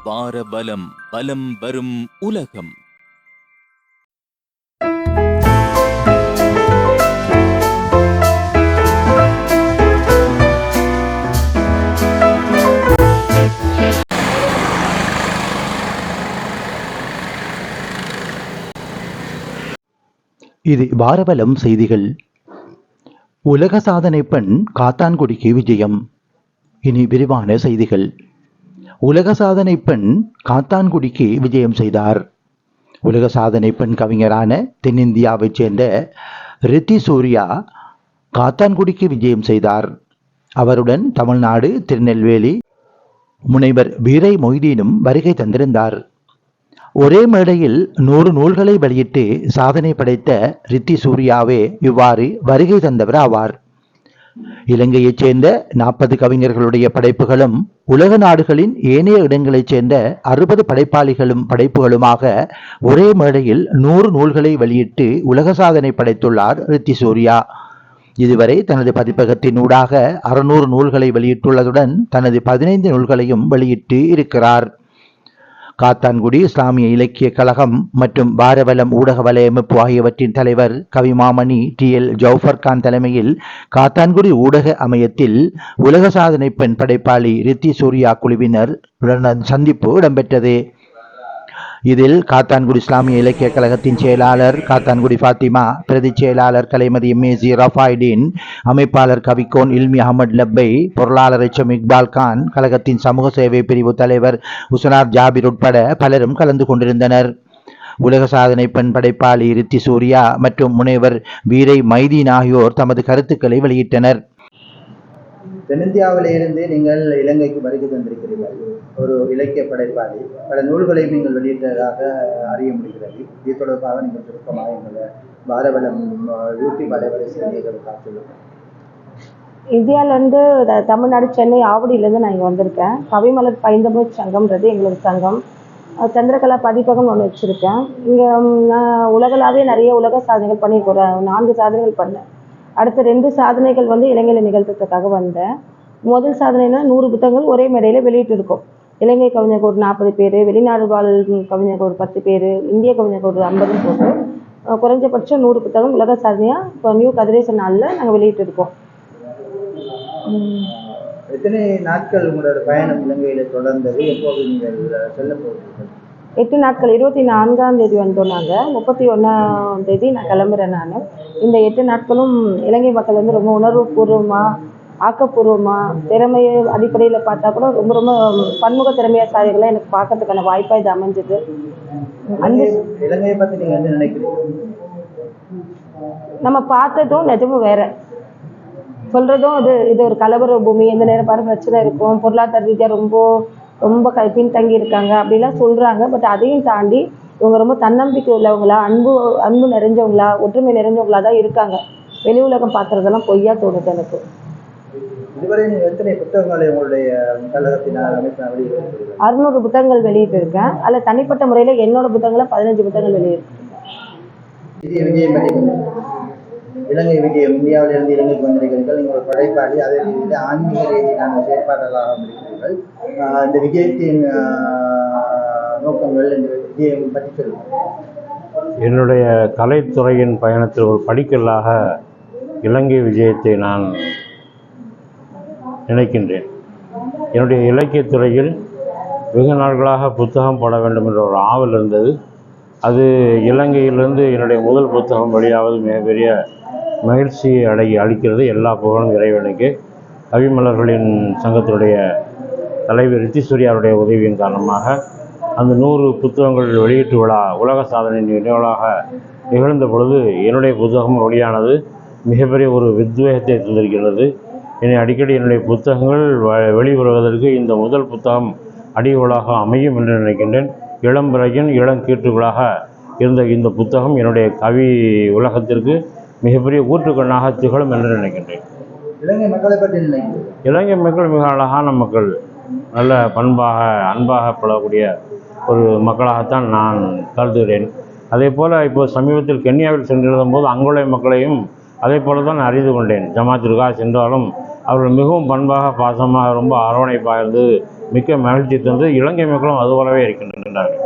வாரபலம் பலம் வரும் உலகம். இது வாரபலம் செய்திகள். உலக சாதனை பெண் காத்தான்குடிக்கு விஜயம். இனி விரிவான செய்திகள். உலக சாதனை பெண் காத்தான்குடிக்கு விஜயம் செய்தார். உலக சாதனை பெண் கவிஞரான தென்னிந்தியாவைச் சேர்ந்த ரித்தி சூர்யா காத்தான்குடிக்கு விஜயம் செய்தார். அவருடன் தமிழ்நாடு திருநெல்வேலி முனைவர் வீரை மொய்தீனும் வருகை தந்திருந்தார். ஒரே மேடையில் 100 நூல்களை வெளியிட்டு சாதனை படைத்த ரித்தி சூர்யாவே இவ்வாறு வருகை தந்தவர் ஆவார். இலங்கையைச் சேர்ந்த 40 கவிஞர்களுடைய படைப்புகளும் உலக நாடுகளின் ஏனைய இடங்களைச் சேர்ந்த 60 படைப்பாளிகளும் படைப்புகளுமாக ஒரே மேடையில் 100 நூல்களை வெளியிட்டு உலக சாதனை படைத்துள்ளார் ரித்தி சூர்யா. இதுவரை தனது பதிப்பகத்தின் ஊடாக 600 நூல்களை வெளியிட்டுள்ளதுடன் தனது 15 நூல்களையும் வெளியிட்டு இருக்கிறார். காத்தான்குடி இஸ்லாமிய இலக்கிய கழகம் மற்றும் வாரபலம் ஊடக வலையமைப்பு ஆகியவற்றின் தலைவர் கவிமாமணி TL ஜௌஃபர் கான் தலைமையில் காத்தான்குடி ஊடக அமையத்தில் உலக சாதனை பெண் படைப்பாளி ரித்தி சூர்யா குழுவினர் சந்திப்பு இடம்பெற்றது. இதில் காத்தான்குடி இஸ்லாமிய இலக்கிய கழகத்தின் செயலாளர் காத்தான்குடி ஃபாத்திமா, பிரதி செயலாளர் கலைமதி MAC ரஃபாய்டீன், அமைப்பாளர் கவிக்கோன் இல்மி அகமது லப்பை, பொருளாளர் HM இக்பால் கான், கழகத்தின் சமூக சேவை பிரிவு தலைவர் உசனார் ஜாபிர் உட்பட பலரும் கலந்து கொண்டிருந்தனர். உலக சாதனை பெண் படைப்பாளி ரித்தி சூர்யா மற்றும் முனைவர் வீரை மைதீன் ஆகியோர் தமது கருத்துக்களை வெளியிட்டனர். தென்னிந்தியாவிலிருந்து நீங்கள் இலங்கைக்கு வருகை தந்திருக்கிறீர்கள். ஒரு இலக்கிய படைப்பாளி, பல நூல்களை நீங்கள் வெளியிட்டதாக அறிய முடிகிறது. இது தொடர்பாக நீங்கள் சுருக்கமாக எங்களை வாரபலம் யூடியூப் வலைவரிசைகளை காட்டுள்ளோம். இந்தியாவிலேருந்து தமிழ்நாடு சென்னை ஆவடியிலேருந்து நான் இங்கே வந்திருக்கேன். கவிமலர் பைந்தமிழ் சங்கம்ன்றது எங்களோட சங்கம். சந்திரகலா பதிப்பகம் ஒன்று வச்சுருக்கேன். இங்கே நான் உலகளாவே நிறைய உலக சாதனைகள் பண்ணியிருக்கேன். 4 சாதனைகள் பண்ணேன். அடுத்த 2 சாதனைகள் இலங்கையில் நிகழ்த்துறதுக்காக வந்தேன். முதல் சாதனைனா 100 புத்தகங்கள் ஒரே மேடையில் வெளியிட்டு இருக்கோம். இலங்கை கவிஞர்கள் ஒரு 40 பேர், வெளிநாடு வாழ் கவிஞர்கள் ஒரு 10 பேர், இந்திய கவிஞர்கள் ஒரு 50 போட்டு குறைஞ்சபட்சம் 100 புத்தகம் உலக சாதனையாக இப்போ நியூ கதிரேசன் நாளில் நாங்கள் வெளியிட்டு இருக்கோம். எத்தனை நாட்கள் உங்களோட பயணம் இலங்கையில் தொடர்ந்தது? எப்போது நீங்கள் செல்ல போகிறீர்கள்? 8 நாட்கள். 24ஆம் தேதி வந்தோம். நாங்கள் 31ஆம் தேதி நான் கிளம்புறேன். நான் இந்த 8 நாட்களும் இலங்கை மக்கள் ரொம்ப உணர்வுபூர்வமாக, ஆக்கப்பூர்வமாக, திறமைய அடிப்படையில் பார்த்தா கூட ரொம்ப ரொம்ப பன்முக திறமையாசாலிகளாக எனக்கு பார்க்கறதுக்கான வாய்ப்பாக இது அமைஞ்சது. இலங்கையை பற்றி நீங்கள் என்ன நினைக்கிறீங்க? நம்ம பார்த்ததும் நிஜமும் வேற, சொல்கிறதும் இது ஒரு கலவர பூமி, எந்த நேரம் பாரு பிரச்சனை இருக்கும், பொருளாதார ரீதியாக ரொம்ப பின்தங்கி இருக்காங்க அப்படிலாம் சொல்கிறாங்க. பட் அதையும் தாண்டி இவங்க ரொம்ப தன்னம்பிக்கை உள்ளவங்களா, அன்பு நிறைஞ்சவங்களா, ஒற்றுமை நிறைஞ்சவங்களா தான் இருக்காங்க. வெளி உலகம் பார்க்குறதெல்லாம் பொய்யா தோணுது எனக்கு. இதுவரை நீங்கள் எத்தனை புத்தகங்களை உங்களுடைய கழகத்தினால் அமைப்பினால் வெளியிட்டிருக்கீங்க? 600 புத்தகங்கள் வெளியிட்டு இருக்கேன். அதில் தனிப்பட்ட முறையில் என்னோட புத்தகங்களை 15 புத்தகங்கள் வெளியிட்டிருக்கேன். இலங்கை விஜயம், இந்தியாவிலிருந்து இலங்கைக்கு வந்திருக்கிறீர்கள். நீங்கள் ஒரு படைப்பாளி, அதே ரீதியில் ஆன்மீக ரீதியான செயற்பாட்டாளராக இருக்கிறீர்கள். இந்த விஜயத்தின் நோக்கங்கள், இந்த விஜயம் பற்றி சொல்லுங்கள். என்னுடைய கலைத்துறையின் பயணத்தில் ஒரு படிக்கல்லாக இலங்கை விஜயத்தை நான் நினைக்கின்றேன். என்னுடைய இலக்கியத்துறையில் வெகு நாட்களாக புத்தகம் போட வேண்டும் என்ற ஒரு ஆவல் இருந்தது. அது இலங்கையிலிருந்து என்னுடைய முதல் புத்தகம் வெளியாவது மிகப்பெரிய மகிழ்ச்சியை அளிக்கிறது. எல்லா புகழும் இறைவனுக்கு. கவிமலர்களின் சங்கத்தினுடைய தலைவர் ரித்தி சூர்யாவுடைய உதவியின் காரணமாக அந்த 100 புத்தகங்கள் வெளியீட்டு விழா உலக சாதனை நிகழ்வாக நிகழ்ந்த பொழுது என்னுடைய புத்தகம் வெளியானது மிகப்பெரிய ஒரு வித்வேகத்தை தந்திருக்கிறது. என்னை அடிக்கடி என்னுடைய புத்தகங்கள் வெளிவருவதற்கு இந்த முதல் புத்தகம் அடிகோலாக அமையும் என்று நினைக்கின்றேன். இளம்பிறையின் இளங்கீற்றுகளாக இருந்த இந்த புத்தகம் என்னுடைய கவி உலகத்திற்கு மிகப்பெரிய ஊற்றுக்கண்ணாக திகழும் என்று நினைக்கின்றேன். இலங்கை மக்களை பற்றி நினைக்கிறேன். இலங்கை மக்கள் மிக அழகான மக்கள், நல்ல பண்பாக அன்பாக பழகக்கூடிய ஒரு மக்களாகத்தான் நான் கருதுகிறேன். அதே போல் இப்போ சமீபத்தில் கென்யாவில் சென்றிருந்த போது அங்குள்ள மக்களையும் அதே போல தான் அறிந்து கொண்டேன். ஜமாத்திற்காக சென்றாலும் அவர்கள் மிகவும் பண்பாக, பாசமாக, ரொம்ப அரவணைப்பாக இருந்து மிக்க மகிழ்ச்சி தந்து இலங்கை மக்களும் அதுபோலவே இருக்கின்றார்கள்.